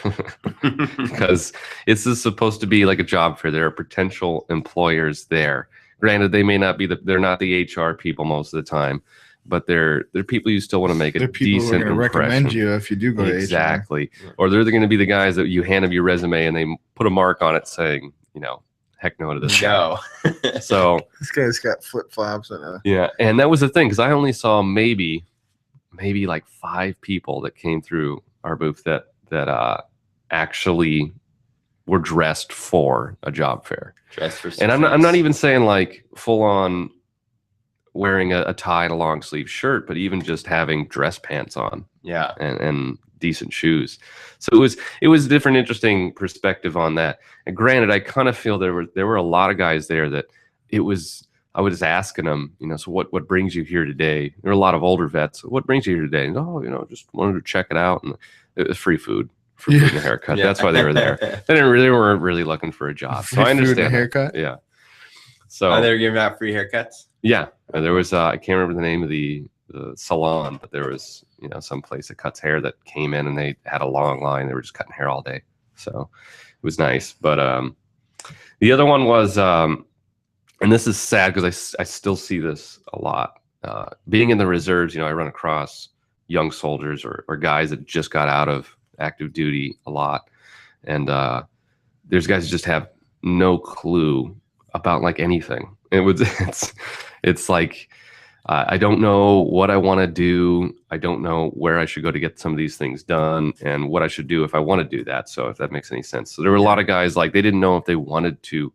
because this is supposed to be like a job fair. There are potential employers there. Granted, they may not be they're not the HR people most of the time, but they're people you still want to make a They're people who are decent going to impression. recommend you if you do go to HR. Exactly. Or they're going to be the guys that you hand them your resume and they put a mark on it saying, you know, heck no to this guy. No. So This guy's got flip flops and yeah, and that was the thing, because I only saw maybe like 5 people that came through our booth that actually were dressed for a job fair. Dress for And I'm not success. even saying like full on wearing a tie and a long sleeve shirt, but even just having dress pants on Yeah. and decent shoes. So it was a different, interesting perspective on that. And granted, I kind of feel there were a lot of guys there that I was asking them, you know, so what brings you here today? There are a lot of older vets. What brings you here today? And, oh, you know, just wanted to check it out. And it was free food and a haircut. Yeah. That's why they were there. They weren't really looking for a job. So I Free food and a understand. haircut? Yeah. So Oh, they were giving out free haircuts. yeah, and there was I can't remember the name of the salon, but there was, you know, some place that cuts hair that came in and they had a long line. They were just cutting hair all day, so it was nice. But the other one was, and this is sad because I still see this a lot. Being in the reserves, you know, I run across young soldiers or guys that just got out of active duty a lot, and there's guys that just have no clue about like anything. It's like I don't know what I want to do. I don't know where I should go to get some of these things done and what I should do if I want to do that. So if that makes any sense. So there were a lot of guys like they didn't know if they wanted to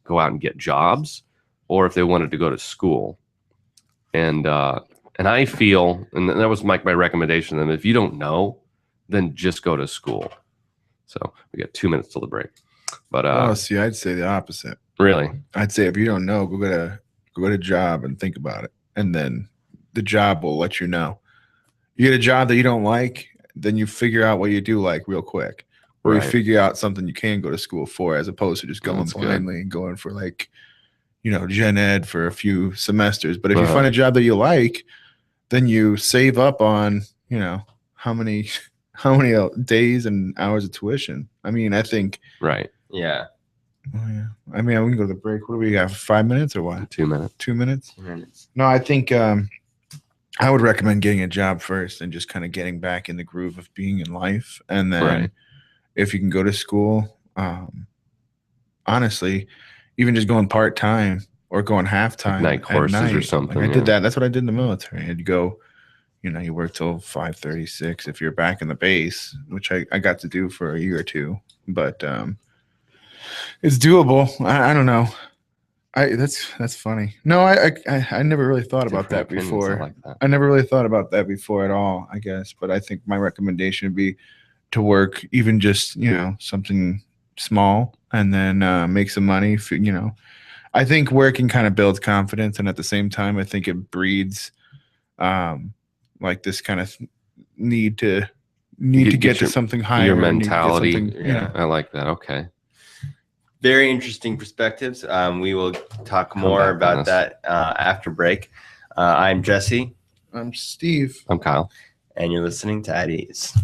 go out and get jobs or if they wanted to go to school. And I feel, and that was my recommendation to them, if you don't know, then just go to school. So we got 2 minutes till the break. But Oh, see, I'd say the opposite. really, I'd say if you don't know, go get a job and think about it, and then the job will let you know. You get a job that you don't like, then you figure out what you do like real quick, or Right. you figure out something you can go to school for, as opposed to just going That's good. blindly and going for like, you know, gen ed for a few semesters. But if you Uh-huh. find a job that you like, then you save up on, you know, how many days and hours of tuition. I mean, I think. right, Yeah. Oh, yeah. I mean, we can go to the break. What do we got? 5 minutes or what? 2 minutes. 2 minutes? 2 minutes. No, I think I would recommend getting a job first and just kind of getting back in the groove of being in life. And then Right. if you can go to school, honestly, even just going part-time or going half-time night at courses or night. something, Like I yeah. did that. That's what I did in the military. I'd go, you work till 5:36 if you're back in the base, which I got to do for a year or two. But it's doable. I don't know. That's funny. No, I never really thought about Different that opinions, I before. like that. I never really thought about that before at all, I guess. But I think my recommendation would be to work even just, something small and then make some money. I think working kind of builds confidence. And at the same time, I think it breeds like this kind of need to get to something higher. Your need to get mentality. something, Yeah, I like that. Okay. Very interesting perspectives. We will talk more back on about this. that after break. I'm Jesse, I'm Steve. I'm Kyle. and you're listening to At Ease.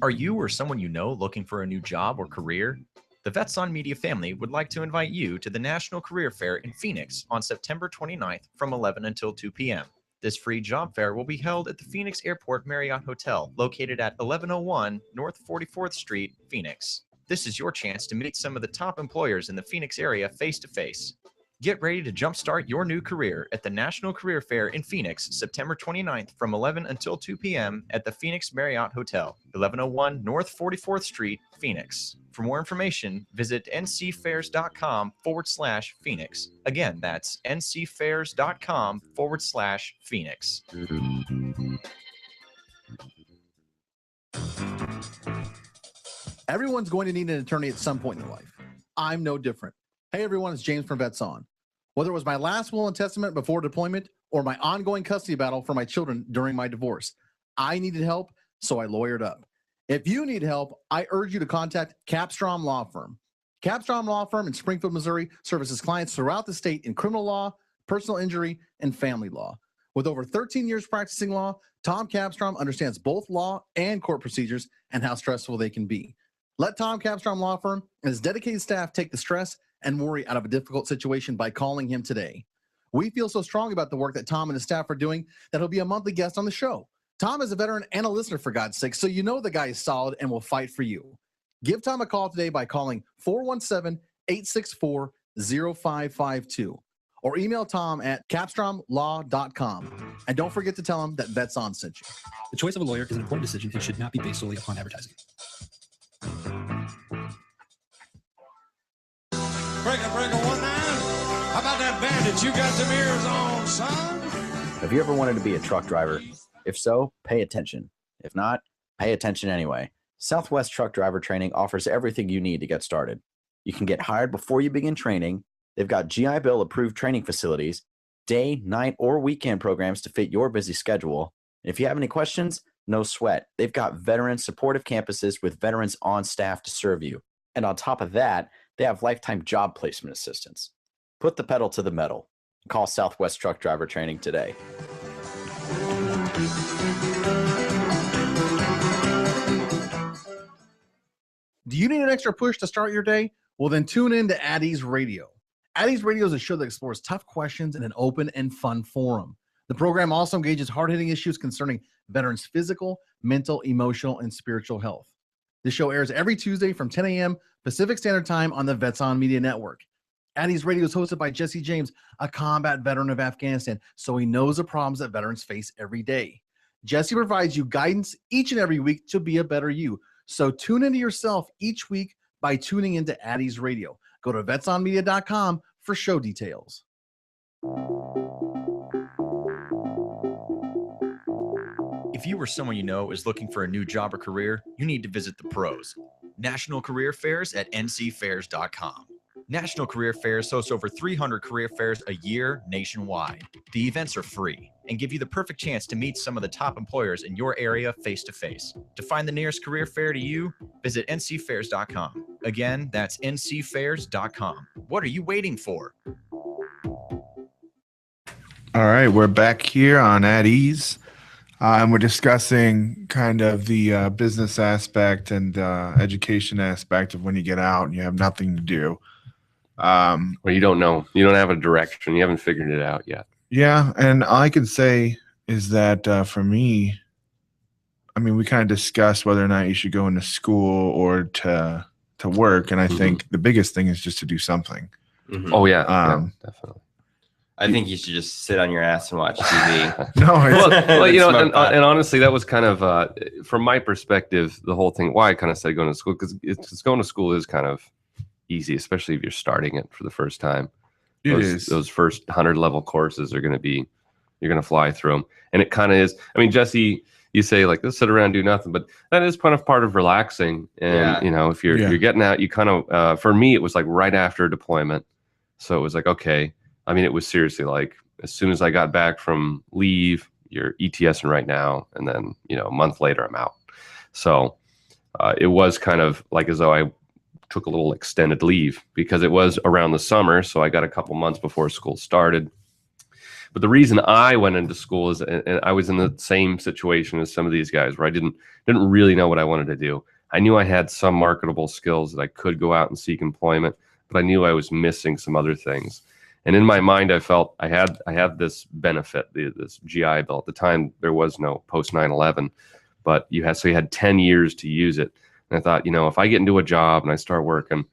Are you or someone you know looking for a new job or career? The Vets on Media family would like to invite you to the National Career Fair in Phoenix on September 29th from 11 until 2 p.m. This free job fair will be held at the Phoenix Airport Marriott Hotel, located at 1101 North 44th Street, Phoenix. This is your chance to meet some of the top employers in the Phoenix area face-to-face. Get ready to jumpstart your new career at the National Career Fair in Phoenix, September 29th from 11 until 2 p.m. at the Phoenix Marriott Hotel, 1101 North 44th Street, Phoenix. For more information, visit ncfairs.com/Phoenix. Again, that's ncfairs.com/Phoenix. Everyone's going to need an attorney at some point in their life. I'm no different. Hey everyone, it's James from Vets On. Whether it was my last will and testament before deployment or my ongoing custody battle for my children during my divorce, I needed help, so I lawyered up. If you need help, I urge you to contact Capstrom Law Firm. Capstrom Law Firm in Springfield, Missouri services clients throughout the state in criminal law, personal injury, and family law. With over 13 years practicing law, Tom Capstrom understands both law and court procedures and how stressful they can be. Let Tom Capstrom Law Firm and his dedicated staff take the stress and worry out of a difficult situation by calling him today. We feel so strong about the work that Tom and his staff are doing that he'll be a monthly guest on the show. Tom is a veteran and a listener, for God's sake, so you know the guy is solid and will fight for you. Give Tom a call today by calling 417-864-0552 or email Tom at capstromlaw.com. And don't forget to tell him that Vets On sent you. The choice of a lawyer is an important decision and should not be based solely upon advertising. Breaker, 19. How about that bandit? You got some ears on, son? Have you ever wanted to be a truck driver? If so, pay attention. If not, pay attention anyway. Southwest Truck Driver Training offers everything you need to get started. You can get hired before you begin training. They've got GI Bill approved training facilities, day, night, or weekend programs to fit your busy schedule. If you have any questions, no sweat. They've got veteran supportive campuses with veterans on staff to serve you. And on top of that, they have lifetime job placement assistance. Put the pedal to the metal. Call Southwest Truck Driver Training today. Do you need an extra push to start your day? Well, then tune in to At Ease Radio. At Ease Radio is a show that explores tough questions in an open and fun forum. The program also engages hard-hitting issues concerning veterans' physical, mental, emotional, and spiritual health. This show airs every Tuesday from 10 a.m. Pacific Standard Time on the Vets On Media Network. At Ease Radio is hosted by Jesse James, a combat veteran of Afghanistan, so he knows the problems that veterans face every day. Jesse provides you guidance each and every week to be a better you. So tune into yourself each week by tuning into At Ease Radio. Go to vetsonmedia.com for show details. If you or someone you know is looking for a new job or career, you need to visit the pros. National Career Fairs at ncfairs.com. National Career Fairs hosts over 300 career fairs a year nationwide. The events are free and give you the perfect chance to meet some of the top employers in your area face-to-face. To find the nearest career fair to you, visit ncfairs.com. Again, that's ncfairs.com. What are you waiting for? All right, we're back here on At Ease, and we're discussing kind of the business aspect and education aspect of when you get out and you have nothing to do. Or you don't know. You don't have a direction. You haven't figured it out yet. Yeah, and all I could say is that for me, I mean, we kind of discussed whether or not you should go into school or to work, and I think the biggest thing is just to do something. Oh yeah, definitely. I think you should just sit on your ass and watch TV. No, well, you know, Smoke pot. and honestly, that was kind of from my perspective, the whole thing. Why I kind of said going to school, because it's going to school is kind of easy, especially if you're starting it for the first time. Those first 100 level courses are going to be, you're going to fly through them, and it kind of is. I mean, Jesse, you say like, let's sit around and do nothing, but that is kind of part of relaxing. And you know, if you're getting out, you kind of for me, it was like right after deployment, so it was like, okay. I mean, it was seriously like as soon as I got back from leave, you're ETSing right now, and then you know a month later I'm out. So it was kind of like as though I took a little extended leave because it was around the summer, so I got a couple months before school started. But the reason I went into school is, and I was in the same situation as some of these guys, where I didn't really know what I wanted to do. I knew I had some marketable skills that I could go out and seek employment, but I knew I was missing some other things. And in my mind, I felt I had this benefit, this GI Bill. At the time, there was no post 9/11, but you had 10 years to use it. And I thought, you know, if I get into a job and I start working,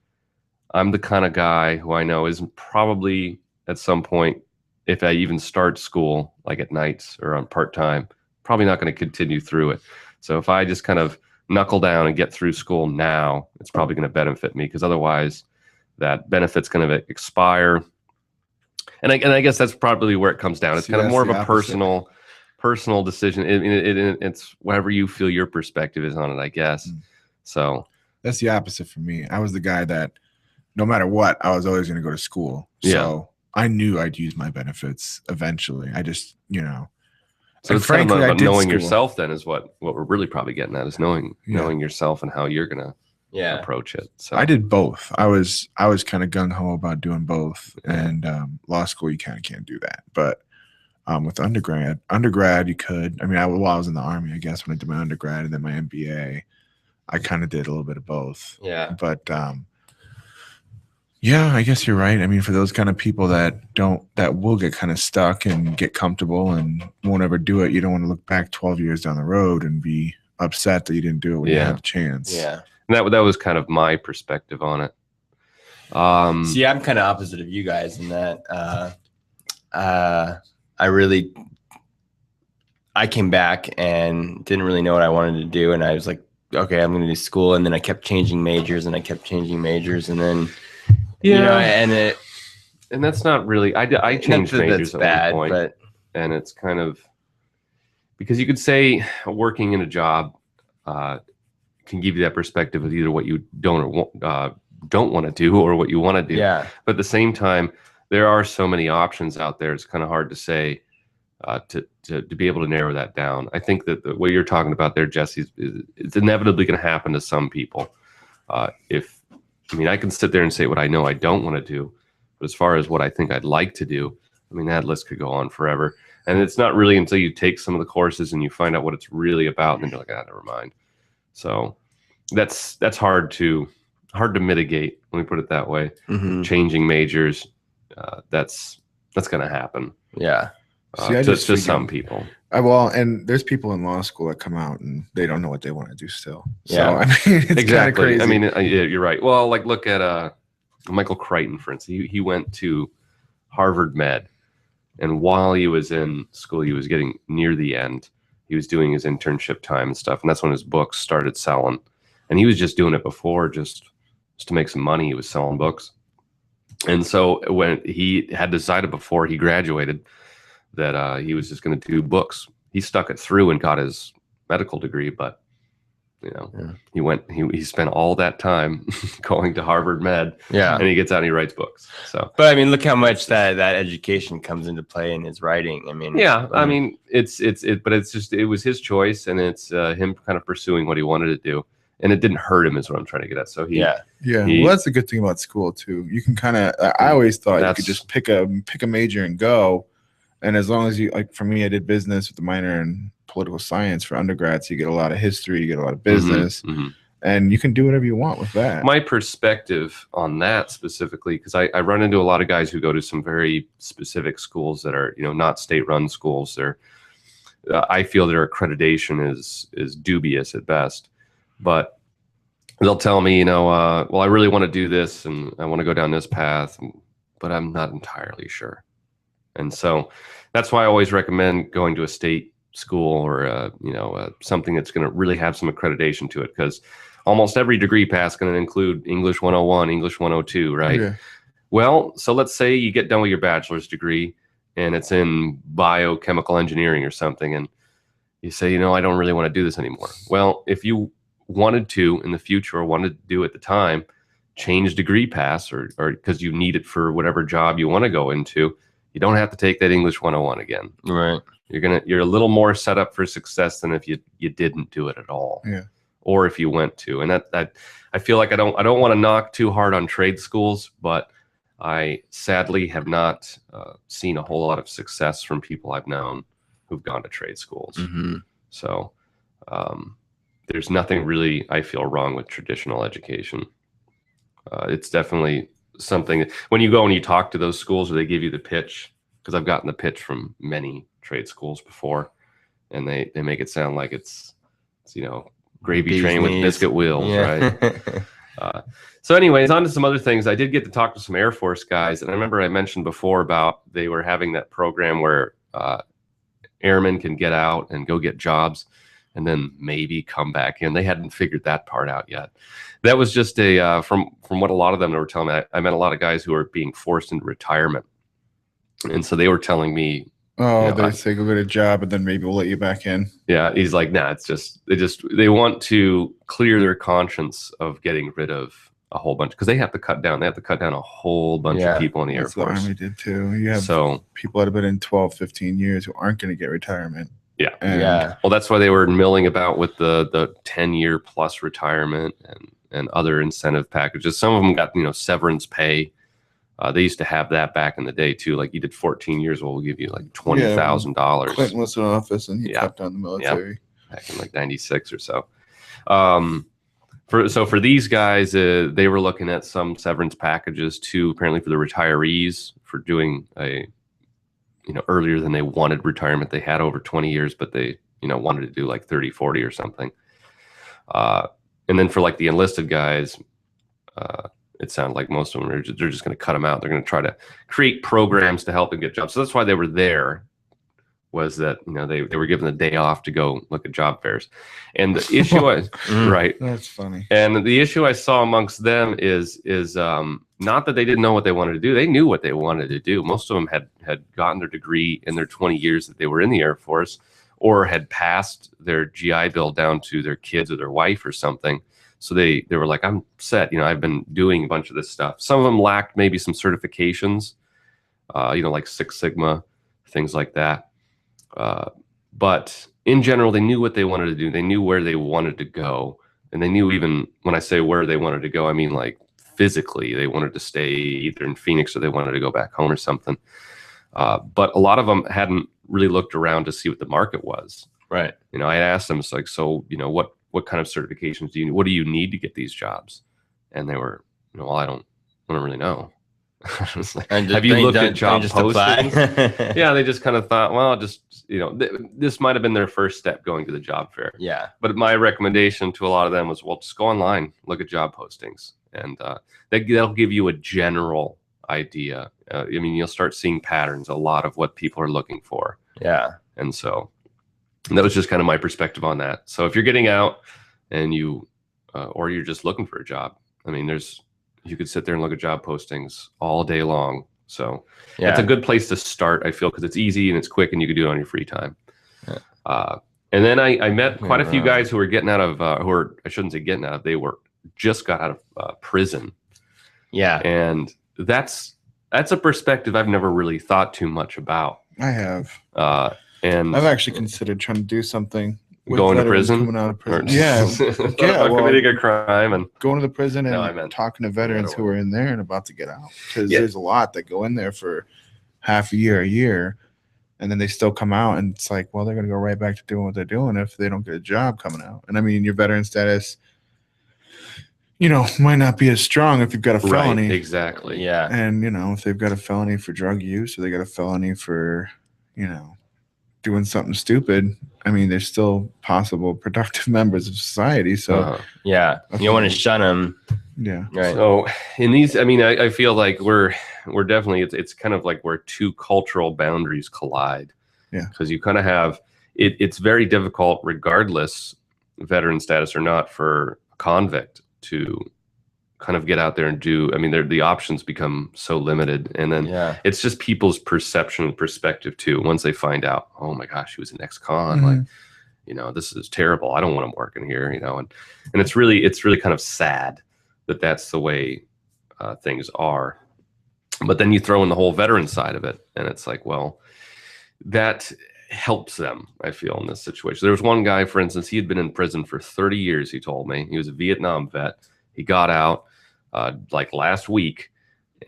I'm the kind of guy who I know is probably at some point, if I even start school, like at nights or on part-time, probably not going to continue through it. So if I just kind of knuckle down and get through school now, it's probably going to benefit me, because otherwise that benefit's going to expire. And I guess that's probably where it comes down. It's kind of more of a personal decision. It's whatever you feel your perspective is on it, I guess. So that's the opposite for me. I was the guy that no matter what, I was always going to go to school. So I knew I'd use my benefits eventually. I just, you know. So it's frankly, kind of knowing yourself then is what we're really probably getting at, is knowing yourself and how you're going to approach it. So I did both. I was kind of gung-ho about doing both, and law school you kind of can't do that, but with undergrad you could. I mean, I was in the Army, I guess, when I did my undergrad and then my MBA, I kind of did a little bit of both. But yeah, I guess you're right. I mean, for those kind of people that will get kind of stuck and get comfortable and won't ever do it, you don't want to look back 12 years down the road and be upset that you didn't do it when you had a chance. And that was kind of my perspective on it. See, I'm kind of opposite of you guys in that I came back and didn't really know what I wanted to do, and I was like, okay, I'm going to do school, and then I kept changing majors, and then you know, and that's not really. I changed majors at one point, but and it's kind of because you could say working in a job can give you that perspective of either what you don't want to do or what you want to do. But at the same time, there are so many options out there. It's kind of hard to say to be able to narrow that down. I think that what you're talking about there, Jesse, it's inevitably going to happen to some people. I can sit there and say what I know I don't want to do, but as far as what I think I'd like to do, I mean, that list could go on forever. And it's not really until you take some of the courses and you find out what it's really about, and then you're like, never mind. So that's hard to mitigate. Let me put it that way. Changing majors, that's going to happen. To some people. And there's people in law school that come out and they don't know what they want to do still. So I mean, it's exactly. Crazy. I mean, you're right. Well, like look at Michael Crichton, for instance. He went to Harvard Med, and while he was in school, he was getting near the end. He was doing his internship time and stuff, and that's when his books started selling. And he was just doing it before, just to make some money. He was selling books. And so when he had decided before he graduated that he was just going to do books, he stuck it through and got his medical degree. But you know, he spent all that time going to Harvard Med, and he gets out and he writes books. So, but I mean, look how much that education comes into play in his writing. I mean, I mean, but it was his choice, and it's him kind of pursuing what he wanted to do, and it didn't hurt him, is what I'm trying to get at. So well, that's the good thing about school too. You can kind of, I always thought you could just pick a major and go. And as long as you, like for me, I did business with a minor in political science for undergrad, so you get a lot of history, you get a lot of business. and you can do whatever you want with that. My perspective on that specifically, because I run into a lot of guys who go to some very specific schools that are, not state-run schools. They're, I feel their accreditation is dubious at best, but they'll tell me, well, I really want to do this and I want to go down this path, but I'm not entirely sure. And so that's why I always recommend going to a state school or something that's going to really have some accreditation to it, because almost every degree path is going to include English 101, English 102, right? Yeah. Well, so let's say you get done with your bachelor's degree and it's in biochemical engineering or something, and you say, I don't really want to do this anymore. Well, if you wanted to in the future or wanted to do at the time, change degree paths or because you need it for whatever job you want to go into, you don't have to take that English 101 again. Right. You're a little more set up for success than if you didn't do it at all. Yeah. Or if you went to. And that I feel like I don't want to knock too hard on trade schools, but I sadly have not seen a whole lot of success from people I've known who've gone to trade schools. Mm-hmm. So there's nothing really I feel wrong with traditional education. It's definitely something when you go and you talk to those schools, or they give you the pitch, because I've gotten the pitch from many trade schools before, and they make it sound like it's gravy Bee's train with knees. biscuit wheels, Yeah. right? So anyways, on to some other things. I did get to talk to some Air Force guys, and I remember I mentioned before about they were having that program where airmen can get out and go get jobs and then maybe come back in. They hadn't figured that part out yet. That was just from what a lot of them were telling me. I met a lot of guys who are being forced into retirement, and so they were telling me, Oh, they say go get a job and then maybe we'll let you back in. yeah, he's like, nah, it's just they want to clear their conscience of getting rid of a whole bunch, because they have to cut down. They have to cut down a whole bunch of people in the Air That's what Force. Army did too. You have So people that have been in 12, 15 years who aren't going to get retirement. yeah, And well, that's why they were milling about with the 10-year plus retirement and other incentive packages. Some of them got severance pay. They used to have that back in the day too. Like, you did 14 years, well, we'll give you like $20,000. Clinton was in office and he Yeah. cut down the military. Back in like 96 or so. For these guys, they were looking at some severance packages too, apparently for the retirees, for doing a earlier than they wanted retirement. They had over 20 years, but they wanted to do like 30, 40 or something. And then for like the enlisted guys, it sounded like most of them they're just going to cut them out. They're going to try to create programs to help them get jobs. So that's why they were there, was that they were given the day off to go look at job fairs. And the issue was right. That's funny. And the issue I saw amongst them is not that they didn't know what they wanted to do. They knew what they wanted to do. Most of them had gotten their degree in their 20 years that they were in the Air Force, or had passed their GI Bill down to their kids or their wife or something. So they were like, I'm set. I've been doing a bunch of this stuff. Some of them lacked maybe some certifications, like Six Sigma, things like that. But in general, they knew what they wanted to do. They knew where they wanted to go. And they knew, even when I say where they wanted to go, I mean like physically, they wanted to stay either in Phoenix or they wanted to go back home or something. But a lot of them hadn't really looked around to see what the market was. Right. I asked them, it's like, so, what kind of certifications do you need? What do you need to get these jobs? And they were, well, I don't really know. Like, have you looked at job postings? Yeah, they just kind of thought, well, this might have been their first step going to the job fair. Yeah. But my recommendation to a lot of them was, well, just go online, look at job postings, and that'll give you a general idea. You'll start seeing patterns, a lot of what people are looking for. Yeah. And so that was just kind of my perspective on that. So if you're getting out and you, or you're just looking for a job, you could sit there and look at job postings all day long. So Yeah. it's a good place to start, I feel, because it's easy and it's quick and you can do it on your free time. Yeah. And then I met quite a few guys who were getting out of, I shouldn't say getting out of, they just got out of prison. Yeah. And that's a perspective I've never really thought too much about. I have. And I've actually considered trying to do something with going to veterans prison? coming out of prison. Or- Yeah. committing a crime and going to the prison No, I and meant talking to veterans who are in there and about to get out, because Yeah. there's a lot that go in there for half a year, and then they still come out, and it's like, well, they're going to go right back to doing what they're doing if they don't get a job coming out. And your veteran status, might not be as strong if you've got a felony. Right, exactly. Yeah. And, if they've got a felony for drug use or they got a felony for, doing something stupid, I mean, they're still possible productive members of society. So, Yeah. You don't want to shun them. yeah. Right. So in these, I mean, I feel like we're definitely, it's kind of like where two cultural boundaries collide. Yeah. Because you kind of have, it's very difficult, regardless veteran status or not, for a convict to kind of get out there and do, I mean, the options become so limited. And then Yeah. it's just people's perception and perspective too. Once they find out, oh my gosh, he was an ex-con, Mhm. like, this is terrible. I don't want him working here, and it's really kind of sad that that's the way things are. But then you throw in the whole veteran side of it, and it's like, well, that helps them, I feel, in this situation. There was one guy, for instance, he had been in prison for 30 years, he told me. He was a Vietnam vet. He got out like last week,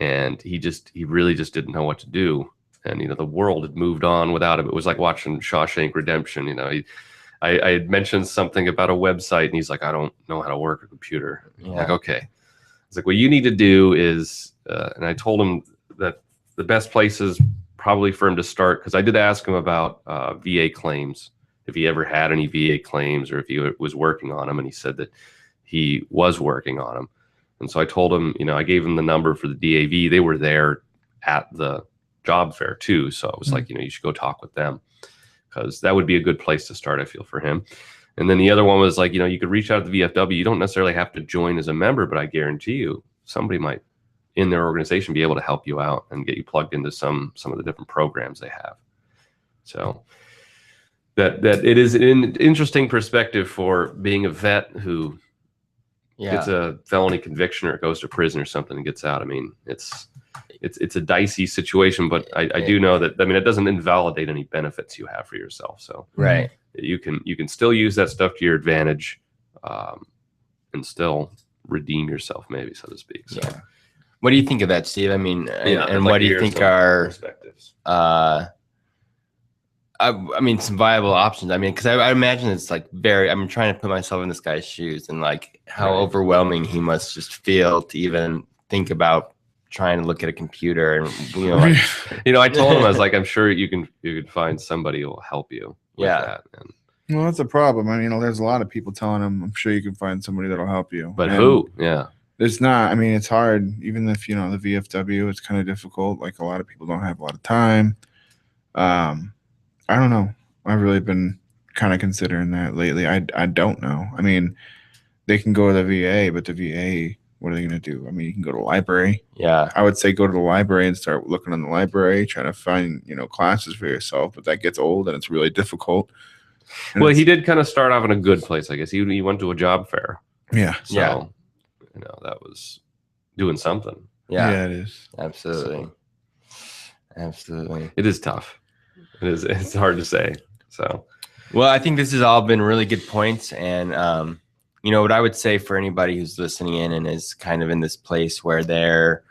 and he really just didn't know what to do. And, the world had moved on without him. It was like watching Shawshank Redemption. I had mentioned something about a website, and he's like, I don't know how to work a computer. I'm like, okay. It's like, what you need to do is, and I told him that the best places probably for him to start, because I did ask him about VA claims, if he ever had any VA claims or if he was working on them, and he said that he was working on them. And so I told him, I gave him the number for the DAV. They were there at the job fair too. So I was like, you should go talk with them, because that would be a good place to start, I feel, for him. And then the other one was like, you could reach out to the VFW. You don't necessarily have to join as a member, but I guarantee you somebody might in their organization be able to help you out and get you plugged into some of the different programs they have. So that it is an interesting perspective for being a vet who gets a felony conviction or goes to prison or something and gets out. I mean, it's a dicey situation, but I do know that, I mean, it doesn't invalidate any benefits you have for yourself. So Right. you can still use that stuff to your advantage, and still redeem yourself, maybe, so to speak. So Yeah. What do you think of that, Steve? I mean, yeah, and like what do you here's think some are perspectives? I mean, some viable options. I mean, because I imagine it's like I'm trying to put myself in this guy's shoes, and like how Right. overwhelming he must just feel to even think about trying to look at a computer. And I told him, I was like, I'm sure you can find somebody who will help you with Yeah. that. And, Well, that's a problem. I mean, there's a lot of people telling him, I'm sure you can find somebody that'll help you. but And who? Yeah. There's not. I mean, it's hard. Even if, the VFW, it's kind of difficult. Like, a lot of people don't have a lot of time. I don't know. I've really been kind of considering that lately. I don't know. I mean, they can go to the VA, but the VA, what are they going to do? I mean, you can go to the library. Yeah. I would say go to the library and start looking in the library, trying to find, classes for yourself. But that gets old and it's really difficult. And Well, he did kind of start off in a good place, I guess. He went to a job fair. Yeah. So, Yeah. That was doing something. Yeah. It is. Absolutely. Absolutely. It is tough. It's hard to say. So, Well, I think this has all been really good points. And, what I would say for anybody who's listening in and is kind of in this place where they're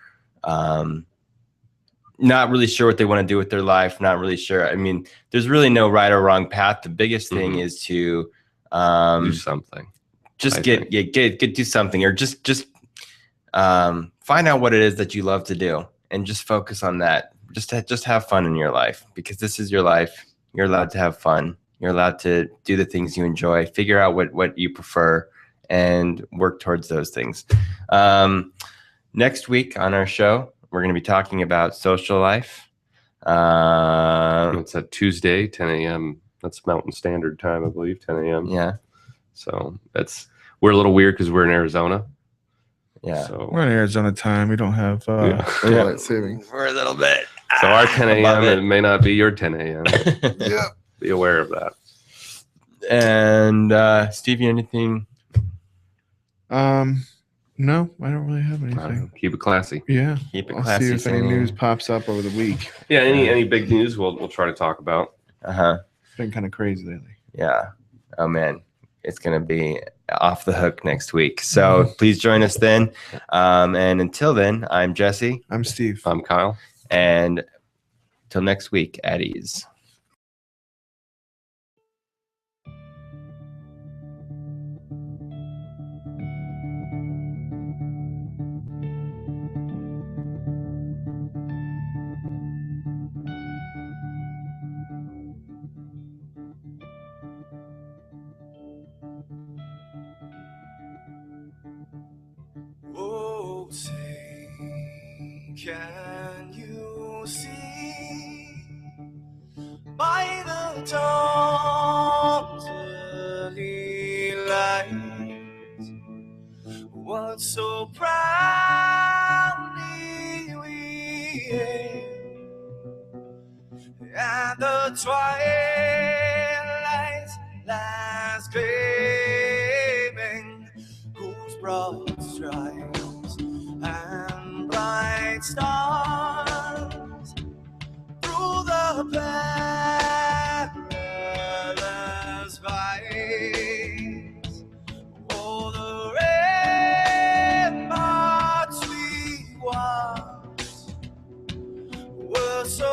not really sure what they want to do with their life, not really sure. I mean, there's really no right or wrong path. The biggest thing is to do something. just do something, or just find out what it is that you love to do and just focus on that. Just have fun in your life, because this is your life. You're allowed to have fun. You're allowed to do the things you enjoy, figure out what you prefer, and work towards those things. Next week on our show, we're going to be talking about social life. It's a Tuesday, 10 a.m. That's Mountain Standard Time, I believe, 10 a.m. Yeah. So we're a little weird because we're in Arizona. Yeah. So We're in Arizona time. We don't have daylight savings. We're a little bit. So our 10 above a.m. it may not be your 10 a.m. Yeah. Be aware of that. And Stevie, anything? No, I don't really have I don't anything. know, keep it classy. Yeah. Keep it I'll classy. see if any Sandy. news pops up over the week. Yeah, any big news we'll try to talk about. Uh-huh. It's been kind of crazy lately. Yeah. Oh man, it's gonna be off the hook next week. So please join us then. And until then, I'm Jesse, I'm Steve. I'm Kyle. and till next week, at ease. say, can you see by the dawn's early light what so proudly we hailed at the twilight's last gleaming, whose broad stripes and bright stars through the perilous fights, oh, the ramparts we watched were so